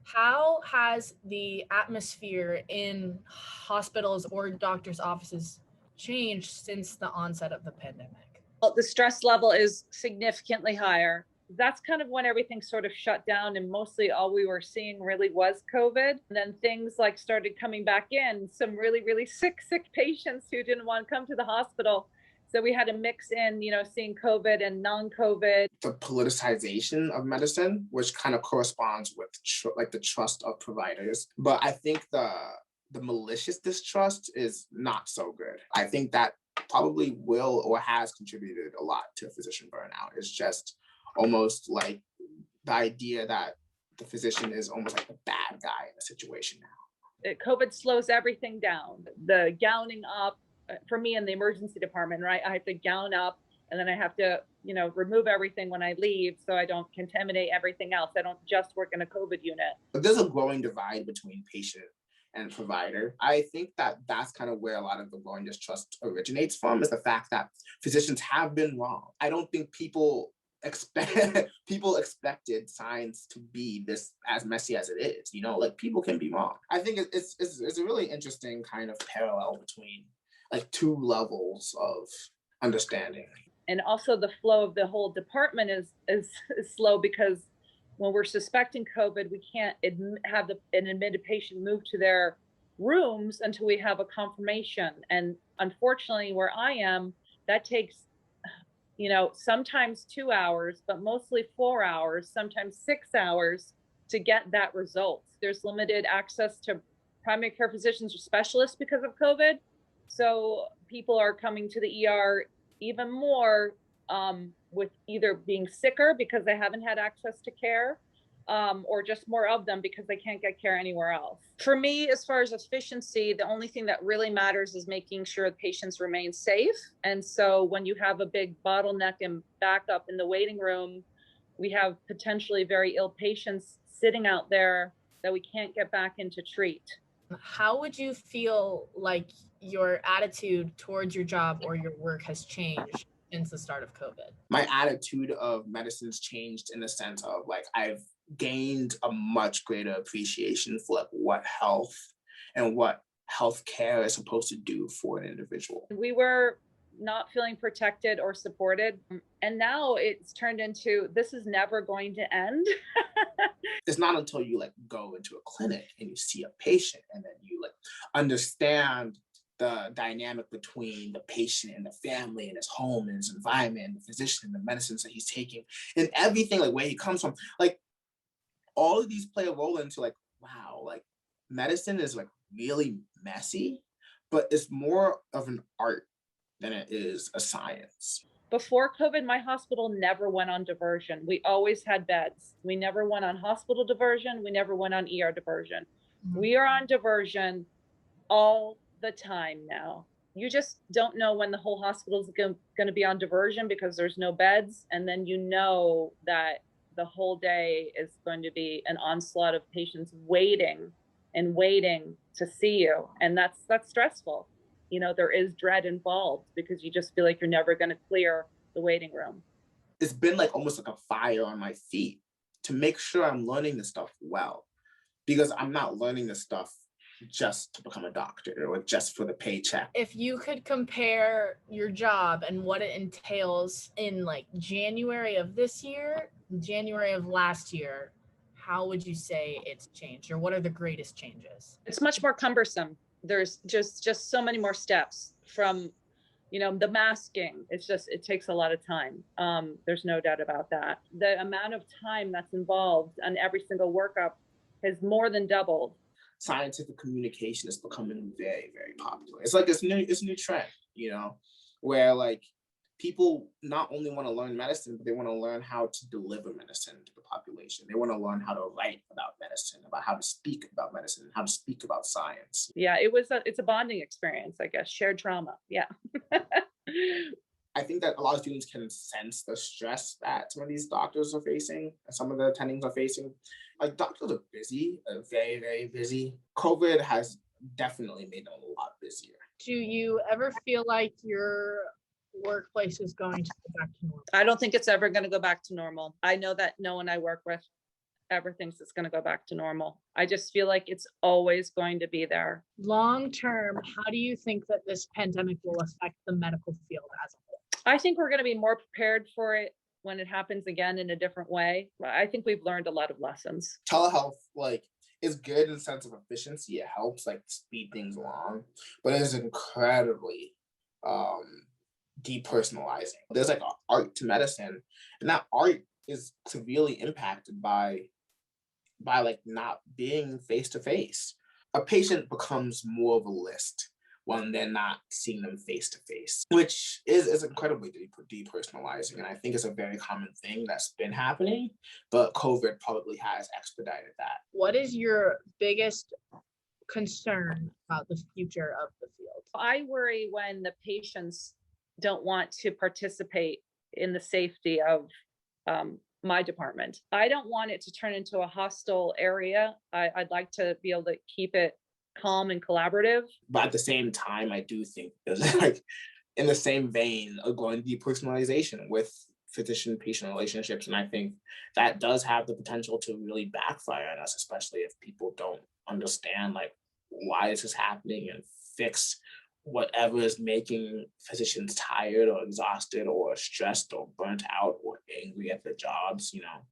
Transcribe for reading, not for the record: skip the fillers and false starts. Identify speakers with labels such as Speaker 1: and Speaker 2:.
Speaker 1: How has the atmosphere in hospitals or doctors' offices changed since the onset of the pandemic?
Speaker 2: Well, the stress level is significantly higher. That's kind of when everything sort of shut down, and mostly all we were seeing really was COVID. And then things like started coming back in, some really, really sick patients who didn't want to come to the hospital. So we had to mix in, seeing COVID and non-COVID.
Speaker 3: The politicization of medicine, which kind of corresponds with like the trust of providers. But I think the malicious distrust is not so good. I think that probably will or has contributed a lot to physician burnout. It's just almost like the idea that the physician is almost like the bad guy in the situation now.
Speaker 2: COVID slows everything down. The gowning up, for me in the emergency department, right? I have to gown up and then I have to, remove everything when I leave so I don't contaminate everything else. I don't just work in a COVID unit.
Speaker 3: But there's a growing divide between patient and provider. I think that that's kind of where a lot of the growing distrust originates from, is the fact that physicians have been wrong. I don't think people expected science to be this as messy as it is. Like, people can be wrong. I think it's a really interesting kind of parallel between like two levels of understanding.
Speaker 2: And also the flow of the whole department is slow, because when we're suspecting COVID, we can't have an admitted patient move to their rooms until we have a confirmation. And unfortunately, where I am, that takes, sometimes 2 hours, but mostly 4 hours, sometimes 6 hours to get that result. There's limited access to primary care physicians or specialists because of COVID. So people are coming to the ER even more with either being sicker because they haven't had access to care, or just more of them because they can't get care anywhere else. For me, as far as efficiency, the only thing that really matters is making sure patients remain safe. And so when you have a big bottleneck and backup in the waiting room, we have potentially very ill patients sitting out there that we can't get back in to treat.
Speaker 1: How would you feel like your attitude towards your job or your work has changed since the start of COVID?
Speaker 3: My attitude of medicine's changed in the sense of like, I've gained a much greater appreciation for like what health and what healthcare is supposed to do for an individual.
Speaker 2: We were not feeling protected or supported. And now it's turned into, this is never going to end.
Speaker 3: It's not until you like go into a clinic and you see a patient and then you like understand the dynamic between the patient and the family and his home and his environment and the physician and the medicines that he's taking and everything, like where he comes from. Like, all of these play a role into like, wow, like medicine is like really messy, but it's more of an art than it is a science.
Speaker 2: Before COVID, my hospital never went on diversion. We always had beds. We never went on hospital diversion. We never went on ER diversion. Mm-hmm. We are on diversion all the time now. You just don't know when the whole hospital is going to be on diversion because there's no beds. And then you know that the whole day is going to be an onslaught of patients waiting to see you. And that's stressful. There is dread involved because you just feel like you're never going to clear the waiting room.
Speaker 3: It's been like almost like a fire on my feet to make sure I'm learning this stuff well, because I'm not learning this stuff just to become a doctor or just for the paycheck.
Speaker 1: If you could compare your job and what it entails in like January of this year, January of last year, how would you say it's changed, or what are the greatest changes?
Speaker 2: It's much more cumbersome. There's just so many more steps from, the masking. It takes a lot of time. There's no doubt about that. The amount of time that's involved on every single workup has more than doubled.
Speaker 3: Scientific communication is becoming very, very popular. It's like it's a new trend, where like people not only want to learn medicine, but they want to learn how to deliver medicine to the population. They want to learn how to write about medicine, about how to speak about medicine, how to speak about science.
Speaker 2: Yeah, it's a bonding experience, I guess, shared trauma. Yeah.
Speaker 3: I think that a lot of students can sense the stress that some of these doctors are facing, and some of the attendings are facing. Like, doctors are busy, very, very busy. COVID has definitely made them a lot busier.
Speaker 1: Do you ever feel like your workplace is going to go back to normal?
Speaker 2: I don't think it's ever going to go back to normal. I know that no one I work with ever thinks it's going to go back to normal. I just feel like it's always going to be there.
Speaker 1: Long term, how do you think that this pandemic will affect the medical field as a whole?
Speaker 2: I think we're going to be more prepared for it when it happens again in a different way. I think we've learned a lot of lessons.
Speaker 3: Telehealth, like, is good in the sense of efficiency. It helps like speed things along, but it is incredibly depersonalizing. There's like an art to medicine, and that art is severely impacted by like not being face to face. A patient becomes more of a list when they're not seeing them face to face, which is incredibly depersonalizing. And I think it's a very common thing that's been happening, but COVID probably has expedited that.
Speaker 1: What is your biggest concern about the future of the field?
Speaker 2: I worry when the patients don't want to participate in the safety of my department. I don't want it to turn into a hostile area. I'd like to be able to keep it calm and collaborative.
Speaker 3: But at the same time, I do think there's like, in the same vein, a growing depersonalization with physician-patient relationships. And I think that does have the potential to really backfire on us, especially if people don't understand like why this is happening and fix whatever is making physicians tired or exhausted or stressed or burnt out or angry at their jobs, you know.